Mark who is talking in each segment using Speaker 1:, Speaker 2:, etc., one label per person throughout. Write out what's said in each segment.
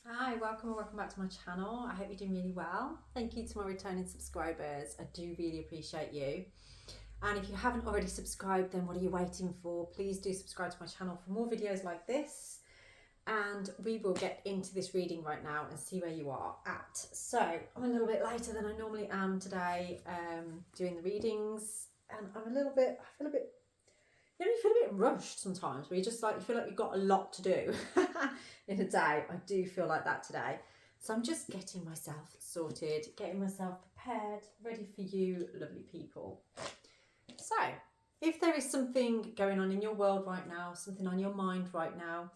Speaker 1: Hi, welcome and welcome back to my channel. I hope you're doing really well. Thank you to my returning subscribers. I do really appreciate you. And if you haven't already subscribed, then what are you waiting for? Please do subscribe to my channel for more videos like this. And we will get into this reading right now and see where you are at. So I'm a little bit later than I normally am today doing the readings. And I feel a bit, you feel a bit rushed sometimes where you just like, you feel like you've got a lot to do in a day. I do feel like that today. So I'm just getting myself sorted, getting myself prepared, ready for you lovely people. So if there is something going on in your world right now, something on your mind right now,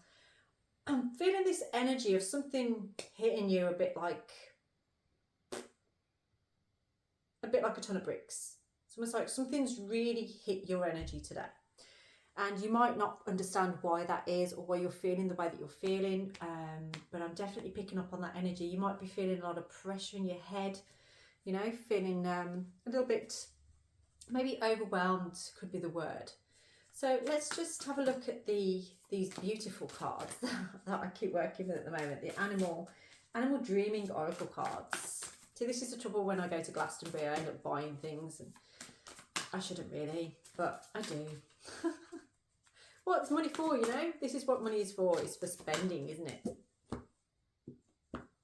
Speaker 1: I'm feeling this energy of something hitting you a bit like a ton of bricks. It's almost like something's really hit your energy today. And you might not understand why that is or why you're feeling the way that you're feeling, but I'm definitely picking up on that energy. You might be feeling a lot of pressure in your head, feeling a little bit, maybe overwhelmed could be the word. So let's just have a look at these beautiful cards that I keep working with at the moment, the Animal Dreaming Oracle cards. See, this is the trouble when I go to Glastonbury, I end up buying things, and I shouldn't really, but I do. What's money for, This is what money is for. It's for spending, isn't it?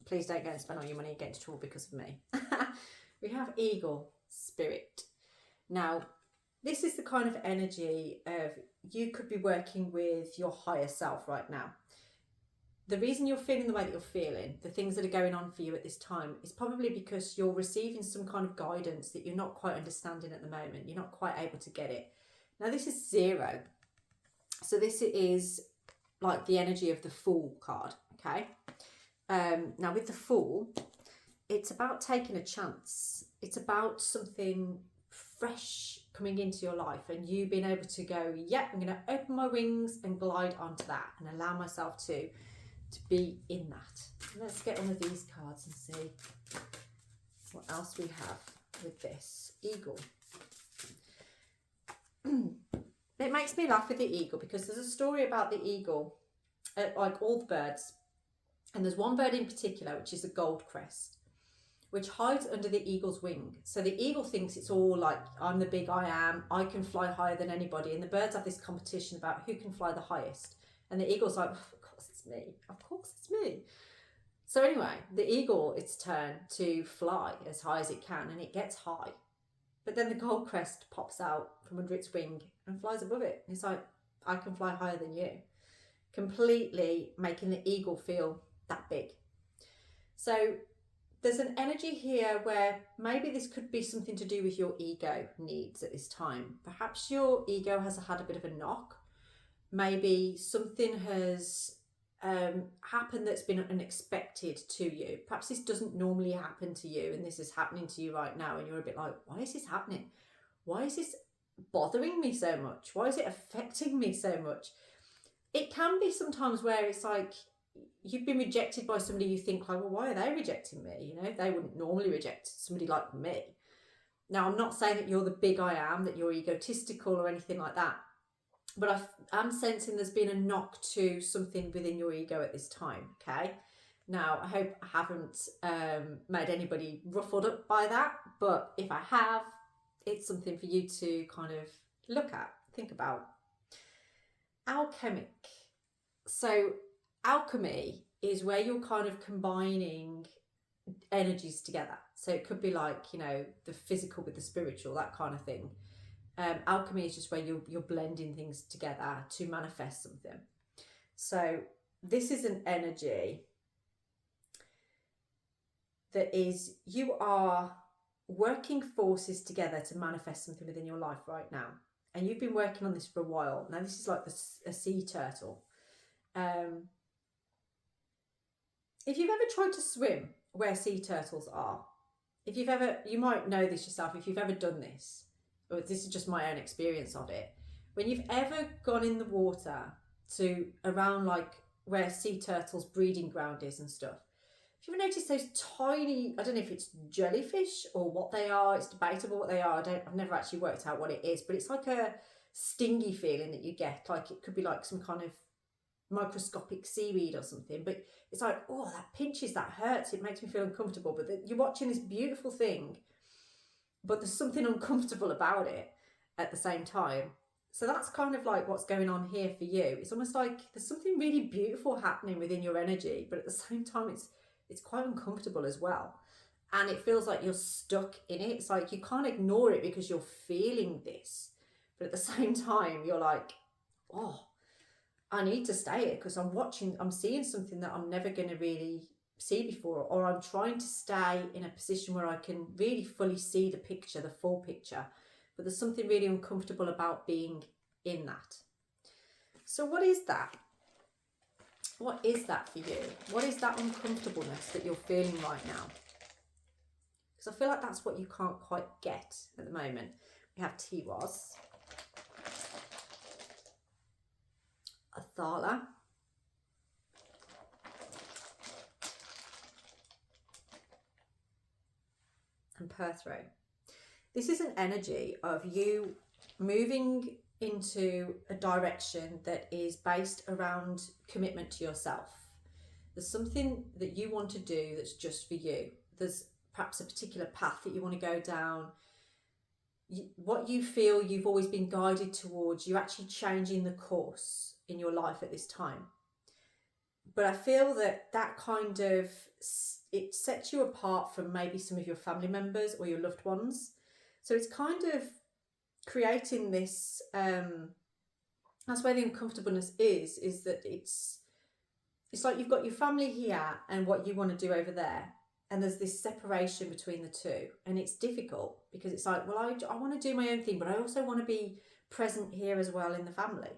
Speaker 1: Please don't go and spend all your money and get into trouble because of me. We have Eagle, Spirit. Now, this is the kind of energy of you could be working with your higher self right now. The reason you're feeling the way that you're feeling, the things that are going on for you at this time, is probably because you're receiving some kind of guidance that you're not quite understanding at the moment. You're not quite able to get it. Now, this is 0. So this is like the energy of the Fool card, okay? Now with the Fool, it's about taking a chance. It's about something fresh coming into your life and you being able to go, yeah, I'm going to open my wings and glide onto that and allow myself to be in that. Let's get one of these cards and see what else we have with this. Eagle. It makes me laugh with the eagle because there's a story about the eagle, like all the birds, and there's one bird in particular which is a gold crest, which hides under the eagle's wing. So the eagle thinks it's all like, I'm the big I am, I can fly higher than anybody, and the birds have this competition about who can fly the highest, and the eagle's like, of course it's me, of course it's me. So anyway, the eagle, it's turn to fly as high as it can, and it gets high. But then the gold crest pops out from under its wing and flies above it. It's like, I can fly higher than you. Completely making the eagle feel that big. So there's an energy here where maybe this could be something to do with your ego needs at this time. Perhaps your ego has had a bit of a knock. Maybe something has happened that's been unexpected to you. Perhaps this doesn't normally happen to you and this is happening to you right now and you're a bit like, why is this happening? Why is this bothering me so much? Why is it affecting me so much? It can be sometimes where it's like you've been rejected by somebody, you think like, well, why are they rejecting me? They wouldn't normally reject somebody like me. Now, I'm not saying that you're the big I am, that you're egotistical or anything like that. But I'm sensing there's been a knock to something within your ego at this time, okay? Now, I hope I haven't made anybody ruffled up by that, but if I have, it's something for you to kind of look at, think about. Alchemic. So alchemy is where you're kind of combining energies together. So it could be like, the physical with the spiritual, that kind of thing. Alchemy is just where you're blending things together to manifest something. So this is an energy that is, you are working forces together to manifest something within your life right now. And you've been working on this for a while. Now this is like a sea turtle. If you've ever tried to swim where sea turtles are, you might know this yourself, if you've ever done this, or this is just my own experience of it, when you've ever gone in the water to around like where sea turtles breeding ground is and stuff, if you ever noticed those tiny, I don't know if it's jellyfish or what they are, it's debatable what they are, I've never actually worked out what it is, but it's like a stingy feeling that you get, like it could be like some kind of microscopic seaweed or something, but it's like, oh, that pinches, that hurts, it makes me feel uncomfortable. But you're watching this beautiful thing, but there's something uncomfortable about it at the same time. So that's kind of like what's going on here for you. It's almost like there's something really beautiful happening within your energy, but at the same time it's quite uncomfortable as well. And it feels like you're stuck in it. It's like you can't ignore it because you're feeling this. But at the same time, you're like, oh, I need to stay here because I'm seeing something that I'm never going to really see before, or I'm trying to stay in a position where I can really fully see the picture, the full picture. But there's something really uncomfortable about being in that. So what is that? What is that for you? What is that uncomfortableness that you're feeling right now? Because I feel like that's what you can't quite get at the moment. We have Tiwas, Athala, and Perthro. This is an energy of you moving into a direction that is based around commitment to yourself. There's something that you want to do that's just for you. There's perhaps a particular path that you want to go down. What you feel you've always been guided towards, you're actually changing the course in your life at this time. But I feel that kind of, it sets you apart from maybe some of your family members or your loved ones. So it's kind of creating this, that's where the uncomfortableness is that it's like you've got your family here and what you want to do over there. And there's this separation between the two. And it's difficult because it's like, well, I want to do my own thing, but I also want to be present here as well in the family.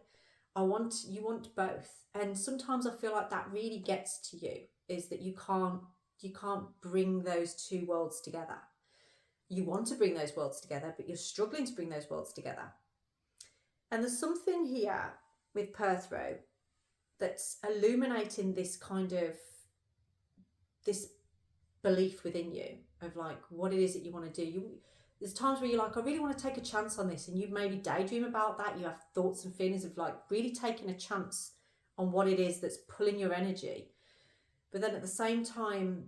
Speaker 1: You want both. And sometimes I feel like that really gets to you, is that you can't bring those two worlds together. You want to bring those worlds together, but you're struggling to bring those worlds together. And there's something here with Perthro that's illuminating this kind of, this belief within you of like what it is that you want to do. There's times where you're like, I really want to take a chance on this, and you maybe daydream about that. You have thoughts and feelings of like really taking a chance on what it is that's pulling your energy. But then at the same time,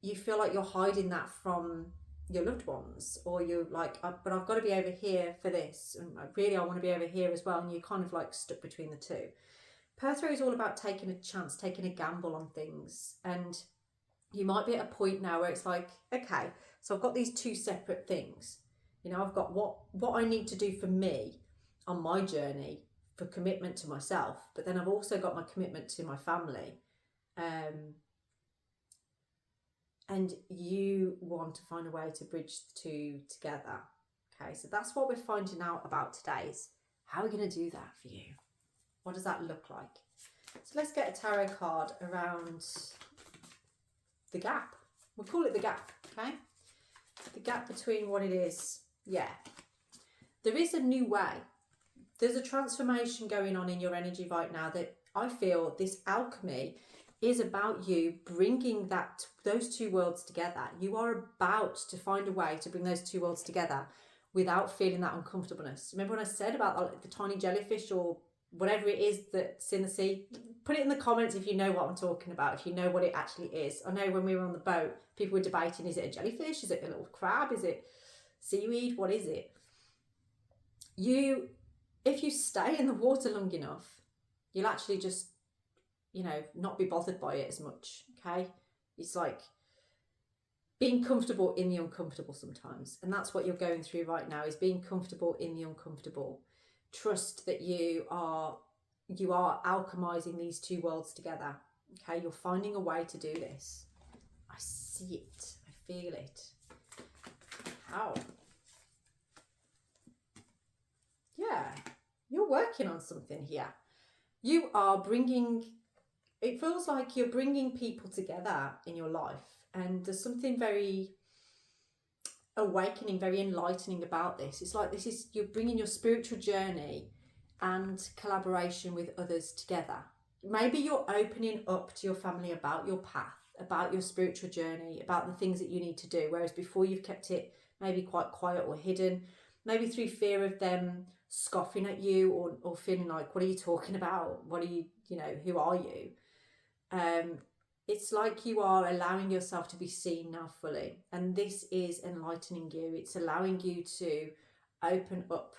Speaker 1: you feel like you're hiding that from your loved ones, or you're like, but I've got to be over here for this, and really I want to be over here as well, and you're kind of like stuck between the two. Perthro is all about taking a chance, taking a gamble on things, and you might be at a point now where it's like, okay, so I've got these two separate things. You know, I've got what I need to do for me on my journey for commitment to myself, but then I've also got my commitment to my family. And you want to find a way to bridge the two together. Okay, so that's what we're finding out about today, is how are we going to do that for you? What does that look like? So let's get a tarot card around the gap. We'll call it the gap, okay? The gap between what it is. Yeah. There is a new way. There's a transformation going on in your energy right now that I feel this alchemy is about you bringing those two worlds together. You are about to find a way to bring those two worlds together without feeling that uncomfortableness. Remember when I said about the tiny jellyfish or whatever it is that's in the sea? Put it in the comments if you know what I'm talking about, if you know what it actually is. I know when we were on the boat, people were debating, is it a jellyfish? Is it a little crab? Is it seaweed? What is it? If you stay in the water long enough, you'll actually just, not be bothered by it as much, okay? It's like being comfortable in the uncomfortable sometimes. And that's what you're going through right now, is being comfortable in the uncomfortable. Trust that you are alchemizing these two worlds together, okay? You're finding a way to do this. I see it. I feel it. How? Yeah, you're working on something here. You are it feels like you're bringing people together in your life, and there's something very awakening, very enlightening about this. It's like you're bringing your spiritual journey and collaboration with others together. Maybe you're opening up to your family about your path, about your spiritual journey, about the things that you need to do, whereas before you've kept it maybe quite quiet or hidden, maybe through fear of them scoffing at you or feeling like, what are you talking about? What are you, you know, who are you? It's like you are allowing yourself to be seen now fully. And this is enlightening you. It's allowing you to open up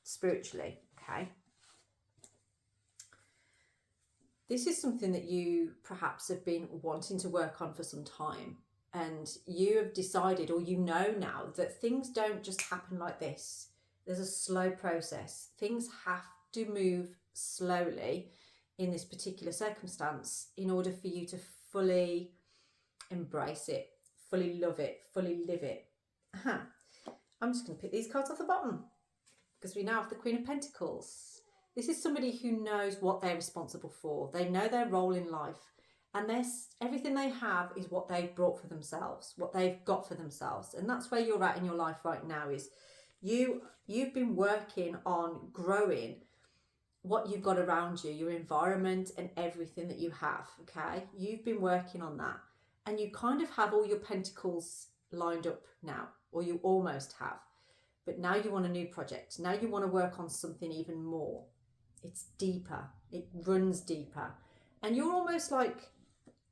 Speaker 1: spiritually, okay? This is something that you perhaps have been wanting to work on for some time. And you have decided, or you know now, that things don't just happen like this. There's a slow process. Things have to move slowly in this particular circumstance in order for you to fully embrace it, fully love it, fully live it. I'm just going to pick these cards off the bottom because we now have the Queen of Pentacles. This is somebody who knows what they're responsible for. They know their role in life, and everything they have is what they've brought for themselves, what they've got for themselves. And that's where you're at in your life right now, is you've been working on growing what you've got around you, your environment and everything that you have, okay? You've been working on that, and you kind of have all your pentacles lined up now, or you almost have. But now you want a new project. Now you want to work on something even more. It's deeper. It runs deeper. And you're almost like,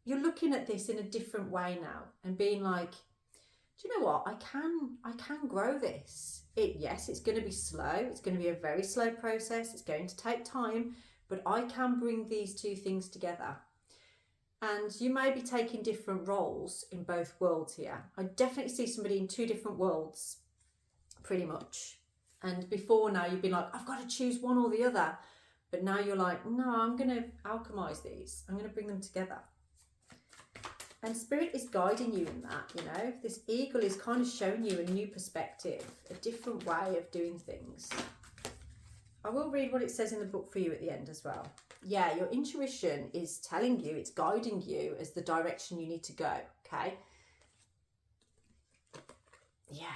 Speaker 1: you're looking at this in a different way now and being like, do you know what? I can grow this. Yes, it's going to be slow. It's going to be a very slow process. It's going to take time, but I can bring these two things together. And you may be taking different roles in both worlds here. I definitely see somebody in two different worlds, pretty much. And before now, you've been like, I've got to choose one or the other. But now you're like, no, I'm going to alchemize these. I'm going to bring them together. And Spirit is guiding you in that, you know. This eagle is kind of showing you a new perspective, a different way of doing things. I will read what it says in the book for you at the end as well. Yeah, your intuition is telling you, it's guiding you as the direction you need to go, okay? Yeah.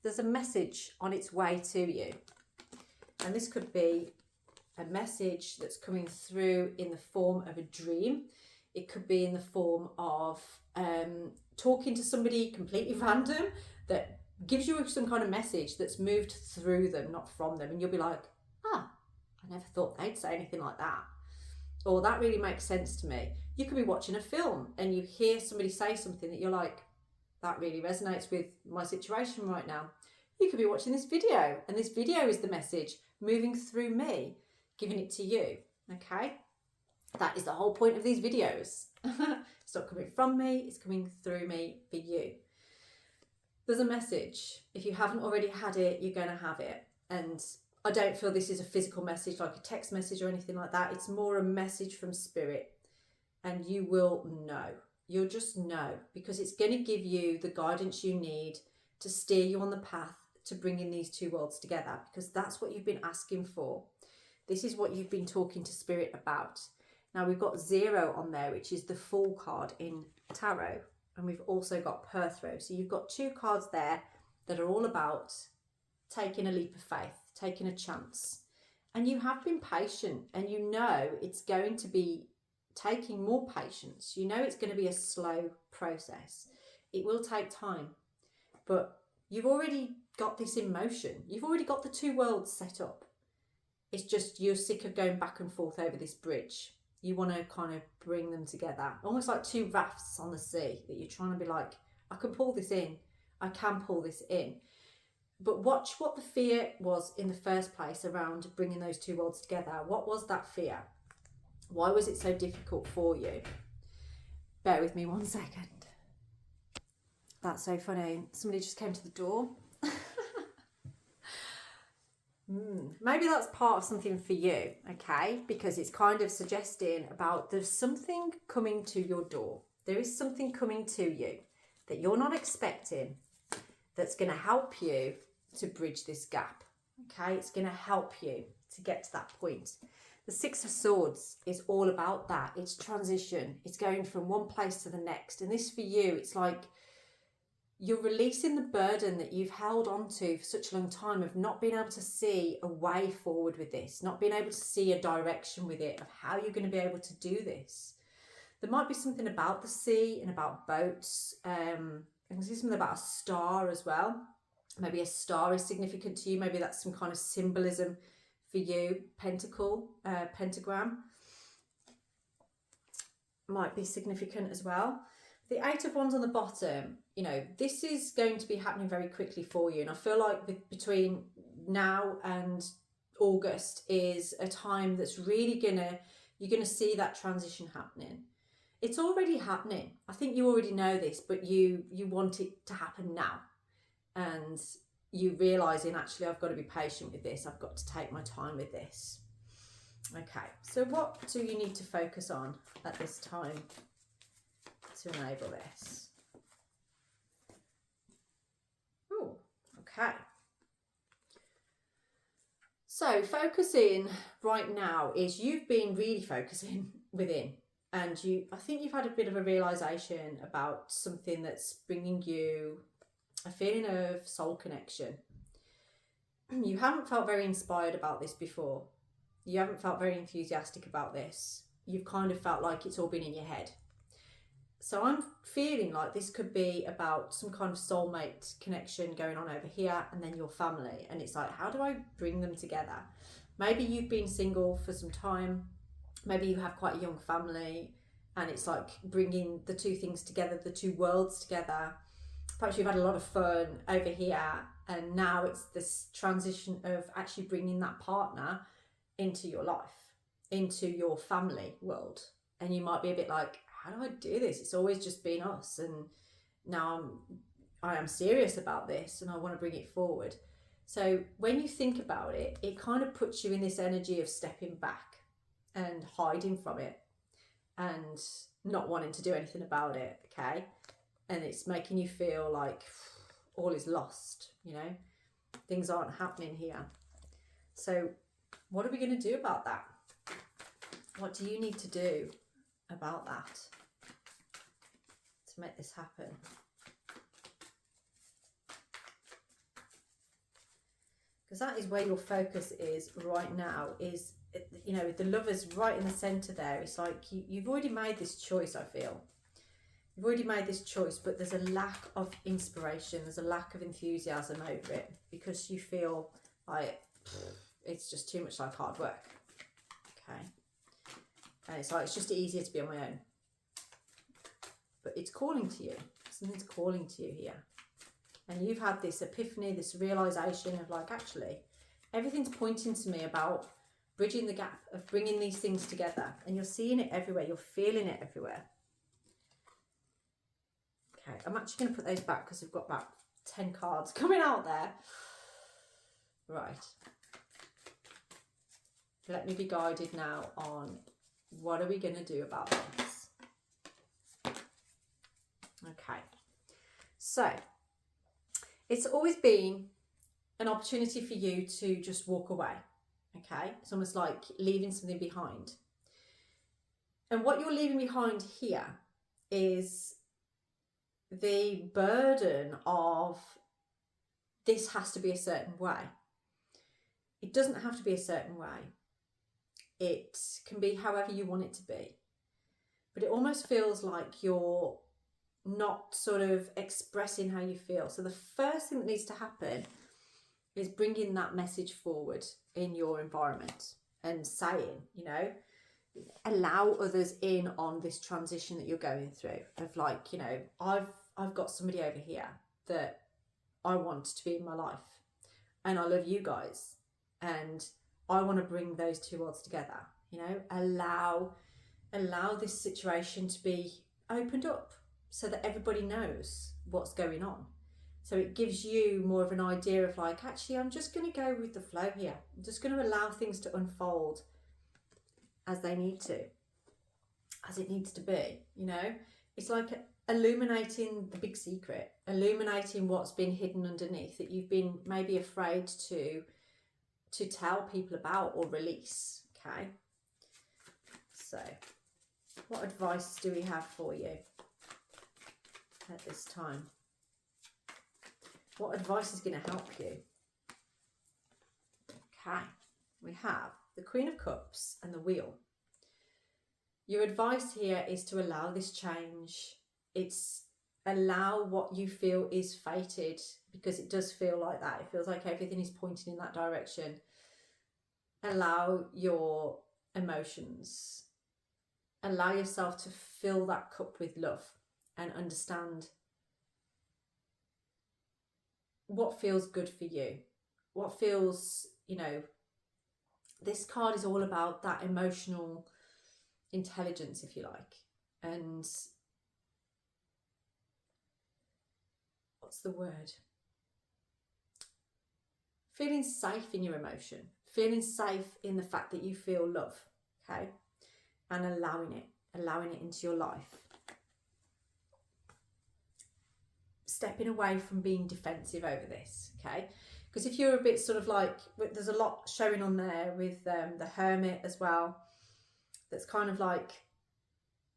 Speaker 1: There's a message on its way to you. And this could be a message that's coming through in the form of a dream. It could be in the form of talking to somebody completely random that gives you some kind of message that's moved through them, not from them. And you'll be like, I never thought they'd say anything like that. Or that really makes sense to me. You could be watching a film and you hear somebody say something that you're like, that really resonates with my situation right now. You could be watching this video, and this video is the message moving through me, giving it to you, okay? That is the whole point of these videos. It's not coming from me, it's coming through me for you. There's a message. If you haven't already had it, you're going to have it. And I don't feel this is a physical message like a text message or anything like that. It's more a message from Spirit. And you will know. You'll just know, because it's going to give you the guidance you need to steer you on the path to bringing these two worlds together, because that's what you've been asking for. This is what you've been talking to Spirit about. Now we've got 0 on there, which is the Fool card in Tarot. And we've also got Perthrow. So you've got 2 cards there that are all about taking a leap of faith, taking a chance. And you have been patient, and you know it's going to be taking more patience. You know it's going to be a slow process. It will take time, but you've already got this in motion. You've already got the 2 worlds set up. It's just you're sick of going back and forth over this bridge. You want to kind of bring them together, almost like 2 rafts on the sea that you're trying to be like, I can pull this in. I can pull this in. But watch what the fear was in the first place around bringing those 2 worlds together. What was that fear? Why was it so difficult for you? Bear with me 1 second. That's so funny. Somebody just came to the door. Maybe that's part of something for you, okay? Because it's kind of suggesting about there's something coming to your door. There is something coming to you that you're not expecting that's going to help you to bridge this gap, okay? It's going to help you to get to that point. The 6 of Swords is all about that. It's transition. It's going from one place to the next. And this for you, it's like you're releasing the burden that you've held on to for such a long time of not being able to see a way forward with this, not being able to see a direction with it of how you're going to be able to do this. There might be something about the sea and about boats. I can see something about a star as well. Maybe a star is significant to you. Maybe that's some kind of symbolism for you. Pentagram. might be significant as well. The Eight of Wands on the bottom, you know, this is going to be happening very quickly for you. And I feel like between now and August is a time that's really you're gonna see that transition happening. It's already happening. I think you already know this, but you want it to happen now. And you realising, actually, I've got to be patient with this. I've got to take my time with this. Okay, so what do you need to focus on at this time to enable this? Oh, okay. So focusing right now is you've been really focusing within, and I think you've had a bit of a realisation about something that's bringing you a feeling of soul connection. You haven't felt very inspired about this before. You haven't felt very enthusiastic about this. You've kind of felt like it's all been in your head. So I'm feeling like this could be about some kind of soulmate connection going on over here, and then your family. And it's like, how do I bring them together? Maybe you've been single for some time. Maybe you have quite a young family, and it's like bringing the two things together, the two worlds together. Perhaps you've had a lot of fun over here, and now it's this transition of actually bringing that partner into your life, into your family world. And you might be a bit like, how do I do this? It's always just been us, and now I am serious about this and I want to bring it forward. So when you think about it, it kind of puts you in this energy of stepping back and hiding from it and not wanting to do anything about it, okay? And it's making you feel like all is lost, you know? Things aren't happening here. So what are we going to do about that? What do you need to do about that to make this happen? Because that is where your focus is right now, is, you know, the Lover's right in the centre there. It's like you've already made this choice, I feel. You've already made this choice, but there's a lack of inspiration. There's a lack of enthusiasm over it because you feel like it's just too much like hard work. Okay. And it's like, it's just easier to be on my own. But it's calling to you. Something's calling to you here. And you've had this epiphany, this realisation of like, actually, everything's pointing to me about bridging the gap, of bringing these things together. And you're seeing it everywhere. You're feeling it everywhere. Okay, I'm actually going to put those back because we've got about 10 cards coming out there. Right. Let me be guided now on what are we going to do about this. Okay. So, it's always been an opportunity for you to just walk away. Okay? It's almost like leaving something behind. And what you're leaving behind here is the burden of this has to be a certain way. It doesn't have to be a certain way. It can be however you want it to be. But it almost feels like you're not sort of expressing how you feel. So the first thing that needs to happen is bringing that message forward in your environment and saying, you know, allow others in on this transition that you're going through of like, you know, I've got somebody over here that I want to be in my life, and I love you guys, and I want to bring those two worlds together. You know, allow this situation to be opened up so that everybody knows what's going on. So it gives you more of an idea of like, actually, I'm just going to go with the flow here. I'm just going to allow things to unfold as they need to, as it needs to be, you know. It's like illuminating the big secret, illuminating what's been hidden underneath that you've been maybe afraid to tell people about or release, okay? So, what advice do we have for you at this time? What advice is going to help you? Okay, we have the Queen of Cups and the Wheel. Your advice here is to allow this change. It's allow what you feel is fated, because it does feel like that. It feels like everything is pointing in that direction. Allow your emotions. allow yourself to fill that cup with love and understand what feels good for you, what feels, this card is all about that emotional intelligence, if you like. And what's the word? Feeling safe in your emotion, feeling safe in the fact that you feel love, okay? And allowing it into your life. Stepping away from being defensive over this, okay? Because if you're a bit sort of like, there's a lot showing on there with the Hermit as well. That's kind of like,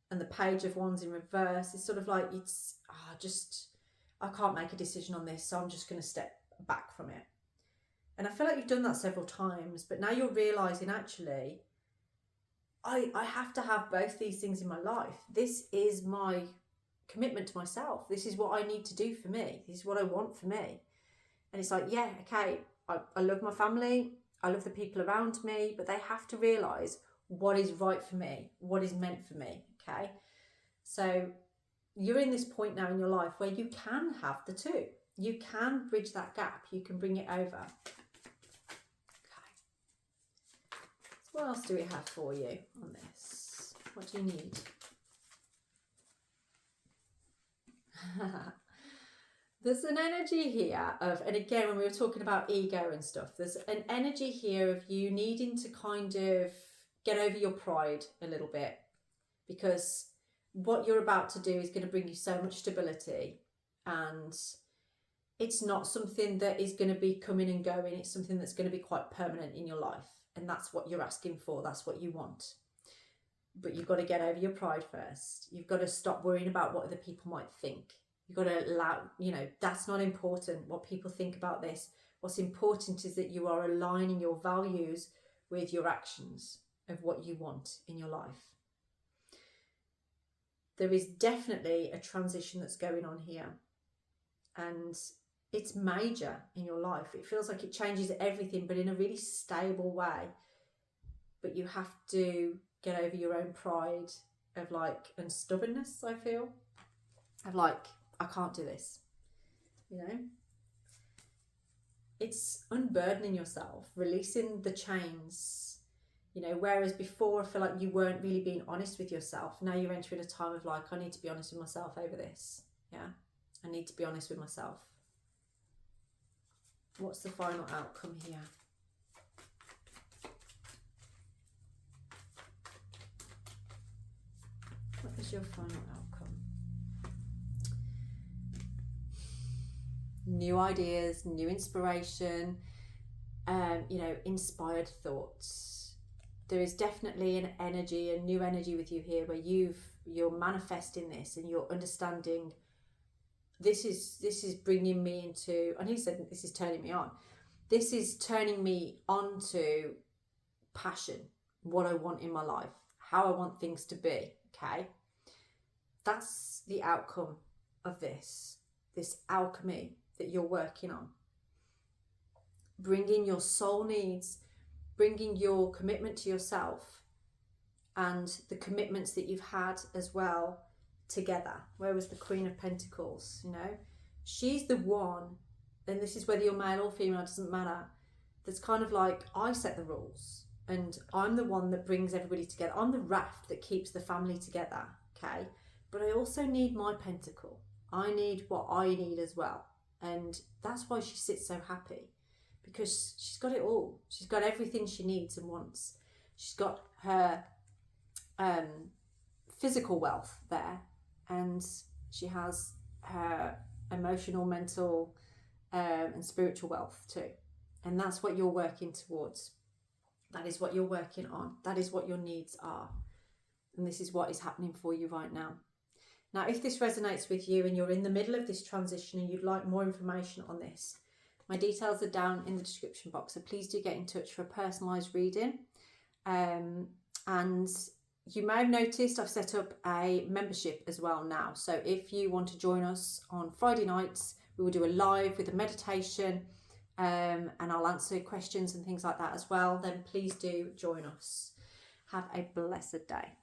Speaker 1: and the Page of Wands in reverse. It's sort of like, I can't make a decision on this, so I'm just going to step back from it. And I feel like you've done that several times, but now you're realising, actually, I have to have both these things in my life. This is my commitment to myself. This is what I need to do for me. This is what I want for me. And it's like, yeah, okay, I love my family. I love the people around me, but they have to realise what is right for me, what is meant for me, okay? So you're in this point now in your life where you can have the two. You can bridge that gap. You can bring it over. Okay. So what else do we have for you on this? What do you need? There's an energy here of, and again, when we were talking about ego and stuff, there's an energy here of you needing to kind of get over your pride a little bit, because what you're about to do is going to bring you so much stability, and it's not something that is going to be coming and going. It's something that's going to be quite permanent in your life, and that's what you're asking for. That's what you want. But you've got to get over your pride first. You've got to stop worrying about what other people might think. You've got to allow, that's not important what people think about this. What's important is that you are aligning your values with your actions of what you want in your life. There is definitely a transition that's going on here, and it's major in your life. It feels like it changes everything, but in a really stable way. But you have to get over your own pride of and stubbornness, I feel. Of I can't do this. It's unburdening yourself, releasing the chains. Whereas before I feel like you weren't really being honest with yourself. Now you're entering a time of I need to be honest with myself over this. Yeah, I need to be honest with myself. What's the final outcome here? What is your final outcome? New ideas, new inspiration, inspired thoughts. There is definitely an energy, a new energy with you here, where you're manifesting this and you're understanding this is bringing me into, and he said this is turning me on. This is turning me on to passion, what I want in my life, how I want things to be, okay? That's the outcome of this alchemy that you're working on. Bringing your soul needs, bringing your commitment to yourself and the commitments that you've had as well together. Where was the Queen of Pentacles? She's the one, and this is whether you're male or female, it doesn't matter, that's kind of I set the rules and I'm the one that brings everybody together. I'm the raft that keeps the family together, okay? But I also need my pentacle. I need what I need as well. And that's why she sits so happy, because she's got it all. She's got everything she needs and wants. She's got her physical wealth there, and she has her emotional, mental, and spiritual wealth too. And that's what you're working towards. That is what you're working on. That is what your needs are. And this is what is happening for you right now. Now, if this resonates with you and you're in the middle of this transition and you'd like more information on this, my details are down in the description box. So please do get in touch for a personalised reading. And you may have noticed I've set up a membership as well now. So if you want to join us on Friday nights, we will do a live with a meditation, and I'll answer questions and things like that as well. Then please do join us. Have a blessed day.